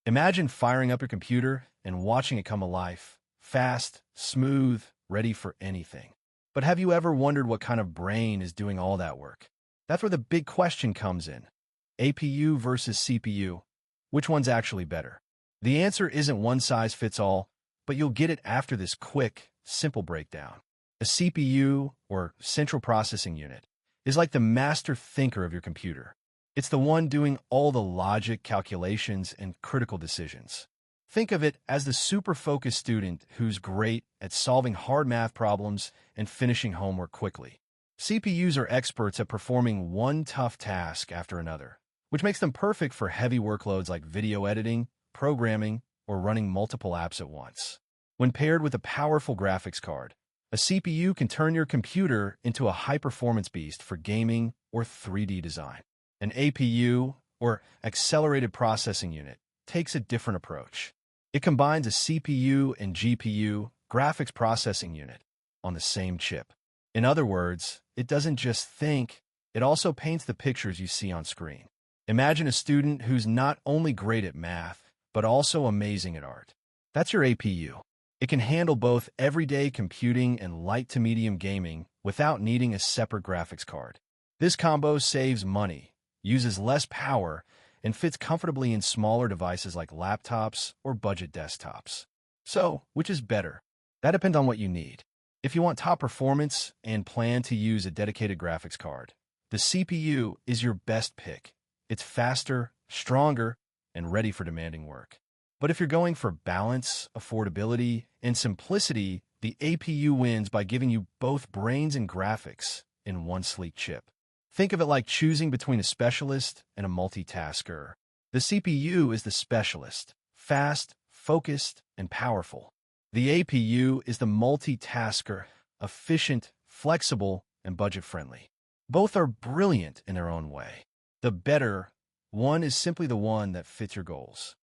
Imagine firing up your computer and watching it come alive, fast, smooth, ready for anything. But have you ever wondered what kind of brain is doing all that work? That's where the big question comes in. APU versus CPU. Which one's actually better? The answer isn't one size fits all, but you'll get it after this quick, simple breakdown. A CPU, or central processing unit, is like the master thinker of your computer. It's the one doing all the logic, calculations, and critical decisions. Think of it as the super-focused student who's great at solving hard math problems and finishing homework quickly. CPUs are experts at performing one tough task after another, which makes them perfect for heavy workloads like video editing, programming, or running multiple apps at once. When paired with a powerful graphics card, a CPU can turn your computer into a high-performance beast for gaming or 3D design. An APU, or Accelerated Processing Unit, takes a different approach. It combines a CPU and GPU, graphics processing unit, on the same chip. In other words, it doesn't just think, it also paints the pictures you see on screen. Imagine a student who's not only great at math, but also amazing at art. That's your APU. It can handle both everyday computing and light to medium gaming without needing a separate graphics card. This combo saves money, uses less power, and fits comfortably in smaller devices like laptops or budget desktops. So, which is better? That depends on what you need. If you want top performance and plan to use a dedicated graphics card, the CPU is your best pick. It's faster, stronger, and ready for demanding work. But if you're going for balance, affordability, and simplicity, the APU wins by giving you both brains and graphics in one sleek chip. Think of it like choosing between a specialist and a multitasker. The CPU is the specialist, fast, focused, and powerful. The APU is the multitasker, efficient, flexible, and budget-friendly. Both are brilliant in their own way. The better one is simply the one that fits your goals.